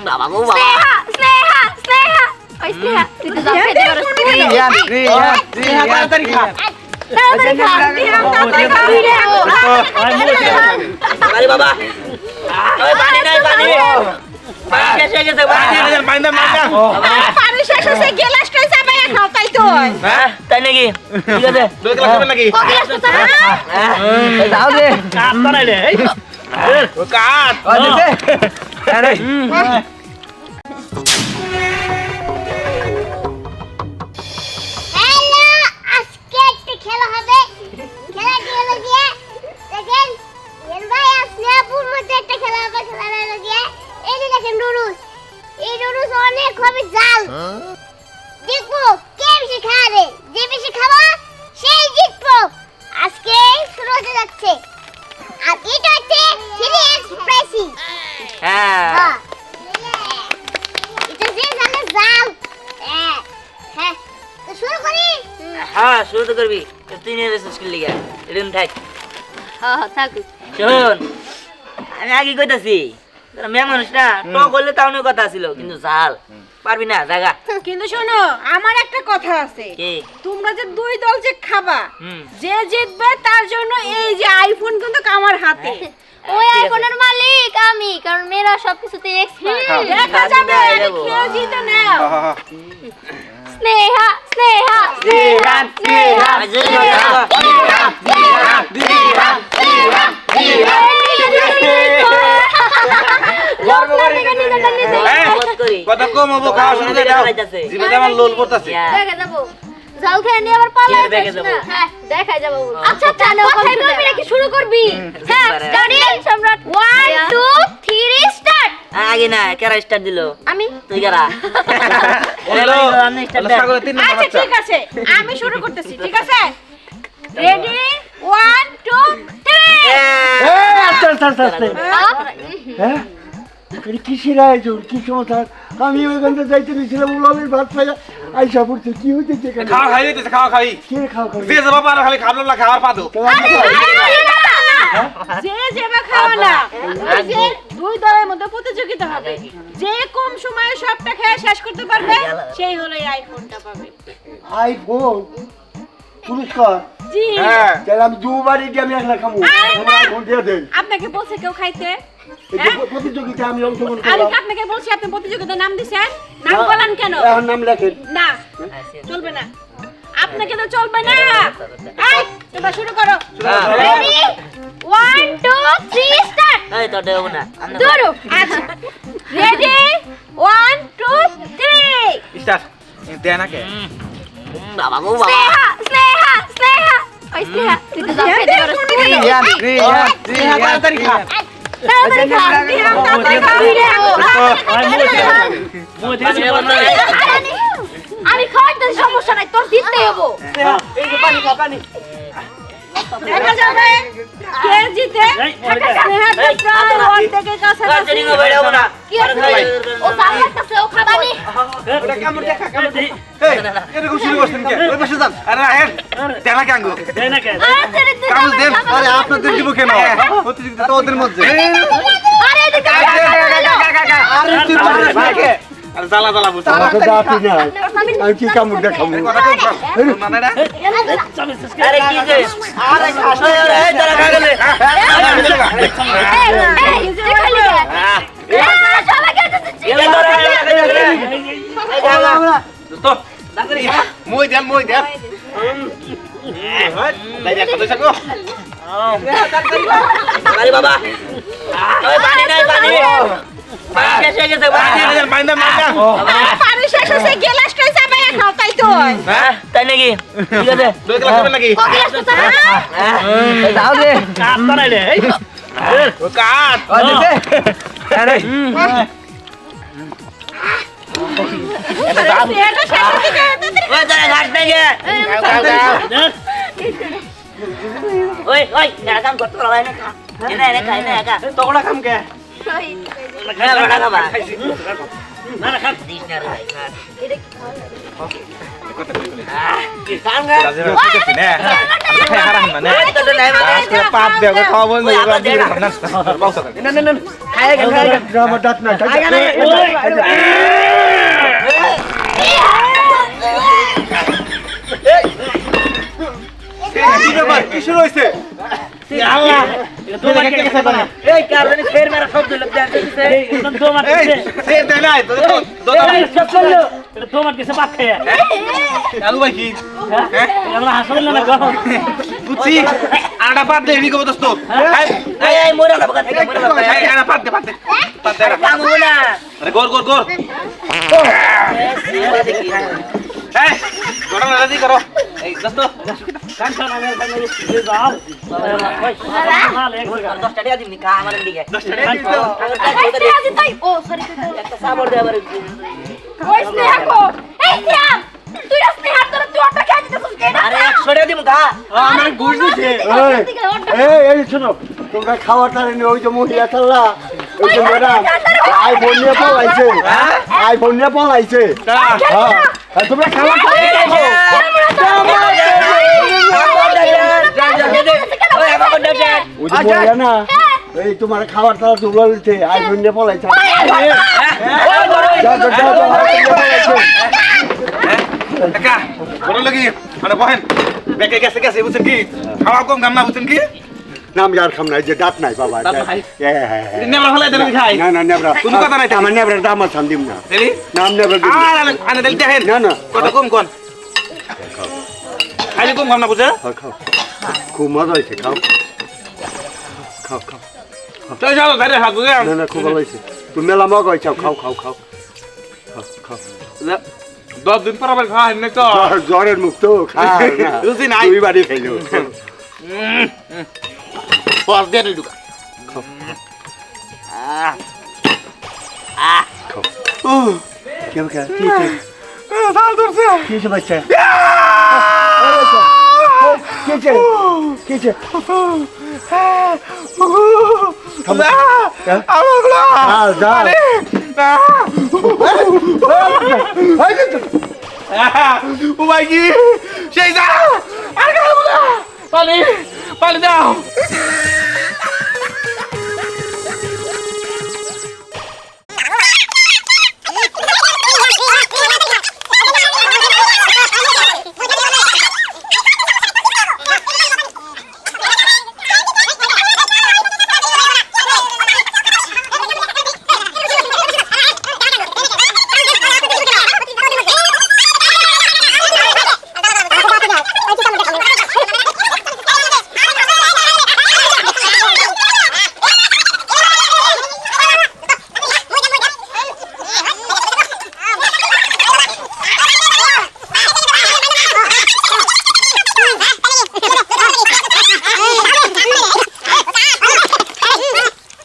বাবা গো বাবা স্নেহা স্নেহা স্নেহা ওই স্নেহা তুই তো যাও খেতে পারছ স্নেহা তাড়াতাড়ি খা তাড়াতাড়ি খা আরে বাবা ওই পানি নাই পানি পানি শেষ হয়ে গেছে মাইনা পানি শেষ হয়েছে গ্লাস কই যাবে খাও তাই তো হ্যাঁ তাই নাকি ঠিক আছে দুই গ্লাস খাবেন নাকি গ্লাস তো চাই দাও দে কাট বানাইলে ও কাট আরে হ্যালো আজকে একটা খেলা হবে খেলাটি হলো গিয়ে দেখেন এর ভাই আসলে আপুর মধ্যে একটা খেলা হবে খেলাটা হলো গিয়ে এই যে দেখেন নুডলস এই নুডলস অনেক হবে জাল দেখবো কে বেশি খাবে যে বেশি খাবে সেই জিতবো আজকে শুরু হতে যাচ্ছে আর এটা হচ্ছে চিলি এক্সপ্রেসি হ্যাঁ হ্যাঁ এটা যে জালে জাল হ্যাঁ হ্যাঁ তো শুরু করি হ্যাঁ শুরু তো করবি তুই নিয়ে রেসিস করলি গা এরকম থাক হ্যাঁ থাক শোন আমি আগে কইতাছি তোরা মেয়ে মানুষটা টক হলে তাও নিয়ে কথা ছিল কিন্তু ঝাল পারবি না জায়গা কিন্তু শোনো আমার একটা কথা আছে কি তোমরা যে দুই দল যে খাবা হুম যে জিতবে তার জন্য এই যে আইফোন কিন্তু আমার হাতে ওই আইফোনের মালিক আমি কারণ মেয়েরা সবকিছুতে এক্সপার্ট দেখা যাবে আরে খেয়ে জিতে নাও স্নেহা স্নেহা স্নেহা স্নেহা কত কম হবো খাওয়া শুরু করে দাও জিভে আমার লোল পড়তাছে দেখা যাবো জাল খেয়ে নিয়ে আবার পালাই যাস না হ্যাঁ দেখাই যাবো আচ্ছা চলো কথাই বলবি নাকি শুরু করবি হ্যাঁ স্টাডি সম্রাট 1 2 3 স্টার্ট আগে না কেরা স্টার্ট দিল আমি তুই কেরা হ্যালো আমি স্টার্ট সাগরে তিন নম্বর আচ্ছা বাচ্চা ঠিক আছে আমি শুরু করতেছি ঠিক আছে রেডি 1 2 3 আস্তে আস্তে আস্তে হ্যাঁ এটা কিসের আয়োজন কি সমস্যা আমি ওইখানটা যাইতে নিয়েছিলাম উলালের ভাত পাইয়া আইসা পড়ছে কি হইতেছে এখানে খাওয়া খাই দিতেছে খাওয়া খাই কে খাও খাও যে যাবা পারো খালি খাবলো না খাওয়ার পাদো যে যেবা খাওয়া না ওই যে দুই দলের মধ্যে প্রতিযোগিতা হবে যে কম সময়ে সবটা খেয়ে শেষ করতে পারবে সেই হলো এই আইফোনটা পাবে আইফোন পুরস্কার জি হ্যাঁ তাহলে আমি দুবারই দিয়ে আমি একলা খাবো আইফোন দিয়ে দেন আপনাকে বলছে কেউ খাইতে এই যে প্রতিযোগিতা আমি অংশগ্রহণ আমি করলাম আপনাকে বলছি আপনি প্রতিযোগিতার নাম দিছেন নাম বলেন কেন এখন নাম লেখেন না চলবে না আপনাকে তো চলবে না এই তোমরা শুরু করো রেডি 1 2 3 স্টার্ট এই তো দেব না ধরো আচ্ছা রেডি 1 2 3 স্টার্ট দেয় না কে বাবা গো বাবা স্নেহা স্নেহা স্নেহা ওই স্নেহা তুই তো যাও খেতে পারছ স্নেহা তাড়াতাড়ি খা তাড়াতাড়ি খা আমি খাওয়াতে সমস্যা নাই তোর জিততে হবো এই যে পানি খা পানি দেখা যাবে কে জিতে স্নেহা তো প্রায় অর্ধেকের কাছাকাছি ট্রেনিং হবে দেব না কি আছে ও সামনে কাছে ও খাবানি ওটা কামড় দেখা কামড় এই এরকম শুরু করছেন কে ওই পাশে যান আরে আহেন দেয় না কেন গো দেয় না কেন আরে ছেড়ে দে কামড় দেন আরে আপনাদের দিব কেন প্রতিযোগিতা তো ওদের মধ্যে আরে এদিকে আরে তুই পারিস না কে আরে জ্বালা জ্বালা বুঝছ আমাকে দাঁতি না আমি কি কামড় দেখাবো কথা কম না না আরে কি যে আরে খাসো রে তারা খা গেলে তো মই দেন দাই দেখা তো সাকো আরে বাবা ওই পানি নাই পানি পানি শেষ হয়ে গেছে মাইনা পানি শেষ হয়েছে গ্লাস কই যাবে খাও তাই তো হ্যাঁ তাই নাকি ঠিক আছে দুই গ্লাস খাবেন নাকি হ্যাঁ দাও দে কাট বানাইলে ও কাট আরে ওই তারা ঘাট নাই গে ওই ওই এরা কাম করতে পারবে না এনে এনে খাই না একা তোকড়া খাম কে হ্যাঁ বড় খাবা না না খান দিস না রে ভাই খান রাজের ঠিক আছে না খাই হারাম না এই তো নাই মানে পাপ দেব খাওয়া বল না পাউসা না না না খায় গেল আমার দাঁত না কি ব্যাপার কি শুরু হইছে আল্লাহ এই কারণে ফের মেরা শব্দ লগ যাচ্ছে এই সে দেলাই তো আলু ভাই কি হ্যাঁ বুঝছি আড়া পাত দে এদিকে বদস্ত এই মোরা না বকা থেকে মোরা বাবা এই আড়া পাত দে কাম না আরে গোর দেখি এই গোড়া রাজি করো এই দোস্ত দশটা টাকা দিবনি কা আমার দিকে 10 টাকা দিও ও সরি একটা সাবর দে আবার ওই স্নেহাকো এই শ্যাম তুই স্নেহার তোর তুই ওটা খেয়ে দিতেছিস কেন আরে 100 টাকা দিমু কা আমার গুড় দিছে এই শোনো তোমরা খাওয়ার টাইমে ওই যে মহিলা চাল্লা ওই যে ম্যাডাম আইফোন নিয়ে পলাইছে হ্যাঁ তোমরা খাওয়ার ওই যে মহিলা না এই তোমার খাওয়ার তারা তুলে দিতে আইফোন নিয়ে পলাইছে কাকা গোড়া লাগি মানে বহেন বেকে গেছে বুঝছেন কি খাওয়া কম গাম না বুঝছেন কি নাম যার খাম নাই যে দাঁত নাই বাবা নেবরা হলে দেন খাই না না নেবরা কোনো কথা নাই আমার নেবরা দাম আছে দিম না এলি নাম নেবরা আনে দিল দেখেন না না কত কম কোন খালি কম গাম না বুঝে খাও খুব মজা হয়েছে খাও খাও খাও চল চল বাইরে হাত বুঝে না না খুব ভালো হয়েছে তুমি মেলা মজা হয়েছে খাও খাও খাও খাও 10 দিন পর আবার খাওয়া হয়নি তো জ্বরের মুখ তো রুচি নাই দুই বাড়ি খাইলো পাঁচ দিয়ে ঢুকা কেমন কি সাল ধরছে কি বাচ্চা কিছে ও ভাই কি সেই যা আর পানি দাও